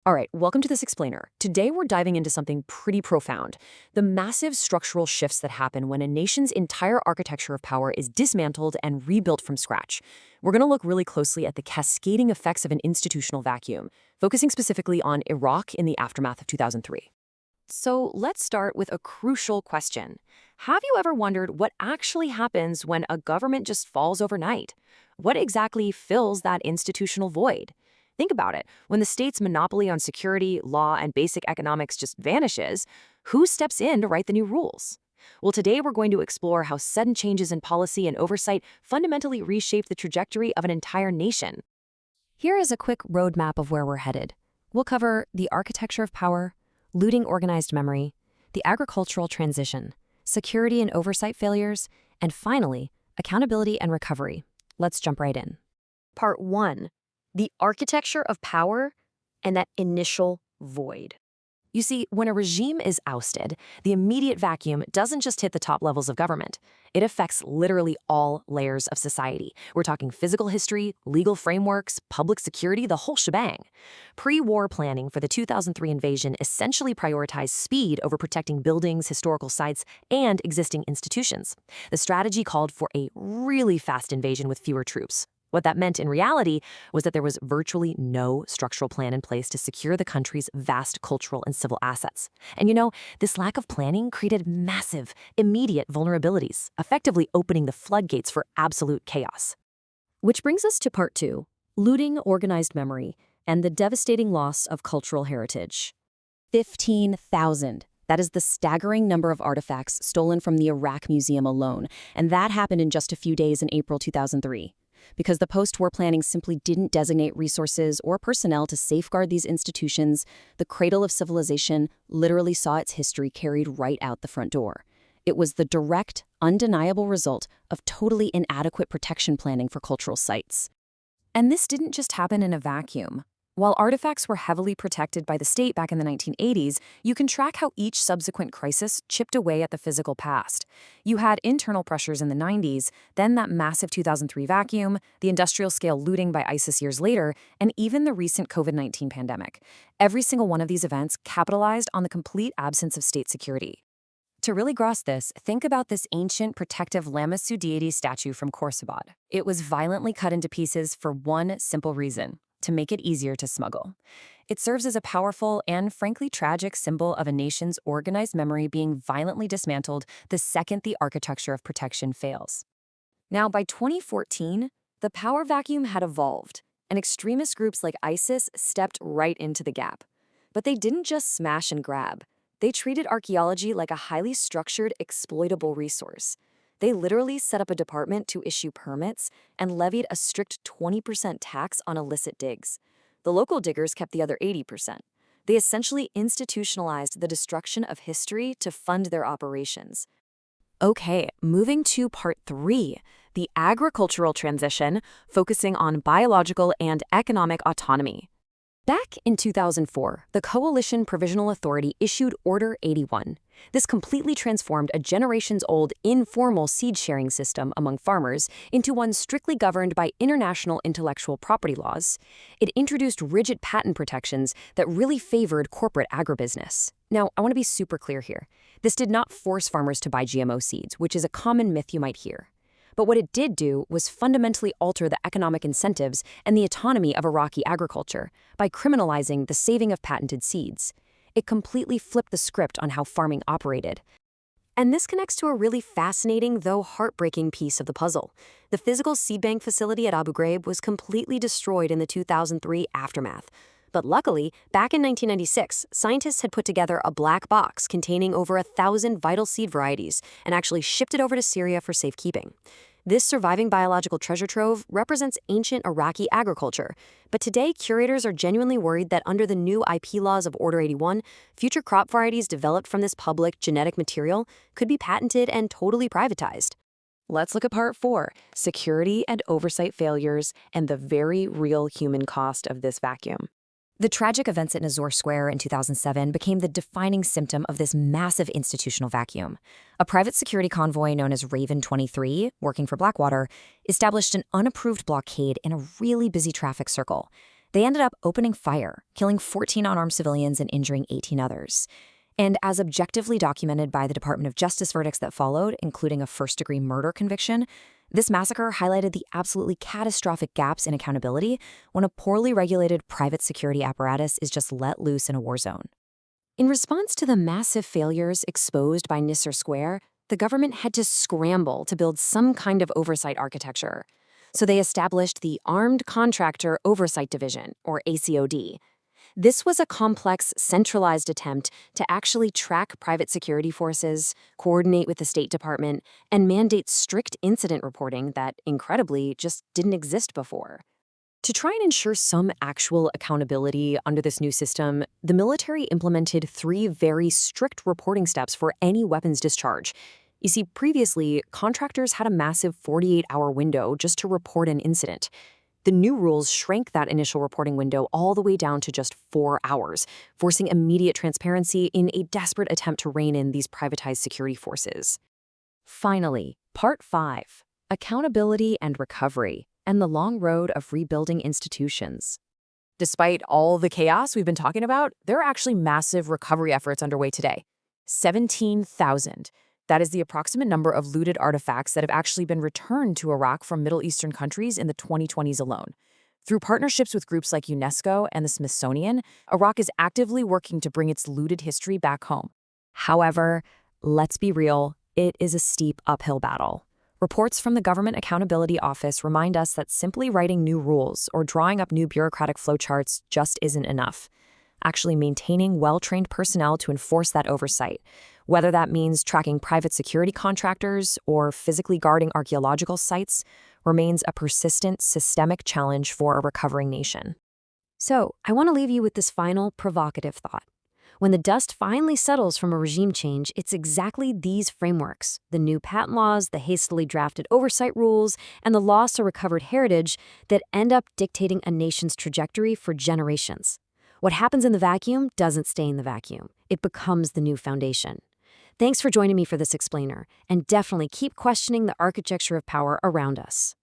All right, welcome to this explainer. Today we're diving into something pretty profound, the massive structural shifts that happen when a nation's entire architecture of power is dismantled and rebuilt from scratch. We're going to look really closely at the cascading effects of an institutional vacuum, focusing specifically on Iraq in the aftermath of 2003. So let's start with a crucial question. Have you ever wondered what actually happens when a government just falls overnight? What exactly fills that institutional void? Think about it. When the state's monopoly on security, law, and basic economics just vanishes, who steps in to write the new rules? Well, today we're going to explore how sudden changes in policy and oversight fundamentally reshape the trajectory of an entire nation. Here is a quick roadmap of where we're headed. We'll cover the architecture of power, looting organized memory, the agricultural transition, security and oversight failures, and finally, accountability and recovery. Let's jump right in. Part 1. The architecture of power and that initial void. You see, when a regime is ousted, the immediate vacuum doesn't just hit the top levels of government. It affects literally all layers of society. We're talking physical history, legal frameworks, public security, the whole shebang. Pre-war planning for the 2003 invasion essentially prioritized speed over protecting buildings, historical sites, and existing institutions. The strategy called for a really fast invasion with fewer troops. What that meant in reality was that there was virtually no structural plan in place to secure the country's vast cultural and civil assets. And this lack of planning created massive, immediate vulnerabilities, effectively opening the floodgates for absolute chaos. Which brings us to part 2, looting organized memory and the devastating loss of cultural heritage. 15,000. That is the staggering number of artifacts stolen from the Iraq Museum alone, and that happened in just a few days in April 2003. Because the post-war planning simply didn't designate resources or personnel to safeguard these institutions, the cradle of civilization literally saw its history carried right out the front door. It was the direct, undeniable result of totally inadequate protection planning for cultural sites. And this didn't just happen in a vacuum. While artifacts were heavily protected by the state back in the 1980s, you can track how each subsequent crisis chipped away at the physical past. You had internal pressures in the 90s, then that massive 2003 vacuum, the industrial-scale looting by ISIS years later, and even the recent COVID-19 pandemic. Every single one of these events capitalized on the complete absence of state security. To really grasp this, think about this ancient protective Lamassu deity statue from Khorsabad. It was violently cut into pieces for one simple reason: to make it easier to smuggle. It serves as a powerful and frankly tragic symbol of a nation's organized memory being violently dismantled the second the architecture of protection fails. Now, by 2014, the power vacuum had evolved, and extremist groups like ISIS stepped right into the gap. But they didn't just smash and grab. They treated archaeology like a highly structured, exploitable resource. They literally set up a department to issue permits and levied a strict 20% tax on illicit digs. The local diggers kept the other 80%. They essentially institutionalized the destruction of history to fund their operations. Okay, moving to part 3, the agricultural transition, focusing on biological and economic autonomy. Back in 2004, the Coalition Provisional Authority issued Order 81. This completely transformed a generations-old informal seed-sharing system among farmers into one strictly governed by international intellectual property laws. It introduced rigid patent protections that really favored corporate agribusiness. Now, I want to be super clear here. This did not force farmers to buy GMO seeds, which is a common myth you might hear. But what it did do was fundamentally alter the economic incentives and the autonomy of Iraqi agriculture by criminalizing the saving of patented seeds. It completely flipped the script on how farming operated. And this connects to a really fascinating, though heartbreaking piece of the puzzle. The physical seed bank facility at Abu Ghraib was completely destroyed in the 2003 aftermath. But luckily, back in 1996, scientists had put together a black box containing over 1,000 vital seed varieties and actually shipped it over to Syria for safekeeping. This surviving biological treasure trove represents ancient Iraqi agriculture, but today curators are genuinely worried that under the new IP laws of Order 81, future crop varieties developed from this public genetic material could be patented and totally privatized. Let's look at part 4, security and oversight failures and the very real human cost of this vacuum. The tragic events at Nazor Square in 2007 became the defining symptom of this massive institutional vacuum. A private security convoy known as Raven 23, working for Blackwater, established an unapproved blockade in a really busy traffic circle. They ended up opening fire, killing 14 unarmed civilians and injuring 18 others. And as objectively documented by the Department of Justice verdicts that followed, including a first-degree murder conviction, this massacre highlighted the absolutely catastrophic gaps in accountability when a poorly regulated private security apparatus is just let loose in a war zone. In response to the massive failures exposed by Nisser Square, the government had to scramble to build some kind of oversight architecture. So they established the Armed Contractor Oversight Division, or ACOD. This was a complex, centralized attempt to actually track private security forces, coordinate with the State Department, and mandate strict incident reporting that, incredibly, just didn't exist before. To try and ensure some actual accountability under this new system, the military implemented 3 very strict reporting steps for any weapons discharge. You see, previously, contractors had a massive 48-hour window just to report an incident. The new rules shrank that initial reporting window all the way down to just 4 hours, forcing immediate transparency in a desperate attempt to rein in these privatized security forces. Finally, Part 5: Accountability and Recovery, and the long road of rebuilding institutions. Despite all the chaos we've been talking about, there are actually massive recovery efforts underway today. 17,000. That is the approximate number of looted artifacts that have actually been returned to Iraq from Middle Eastern countries in the 2020s alone. Through partnerships with groups like UNESCO and the Smithsonian, Iraq is actively working to bring its looted history back home. However, let's be real, it is a steep uphill battle. Reports from the Government Accountability Office remind us that simply writing new rules or drawing up new bureaucratic flowcharts just isn't enough. Actually maintaining well-trained personnel to enforce that oversight, whether that means tracking private security contractors or physically guarding archaeological sites, remains a persistent, systemic challenge for a recovering nation. So, I want to leave you with this final provocative thought. When the dust finally settles from a regime change, it's exactly these frameworks, the new patent laws, the hastily drafted oversight rules, and the loss or recovered heritage that end up dictating a nation's trajectory for generations. What happens in the vacuum doesn't stay in the vacuum. It becomes the new foundation. Thanks for joining me for this explainer, and definitely keep questioning the architecture of power around us.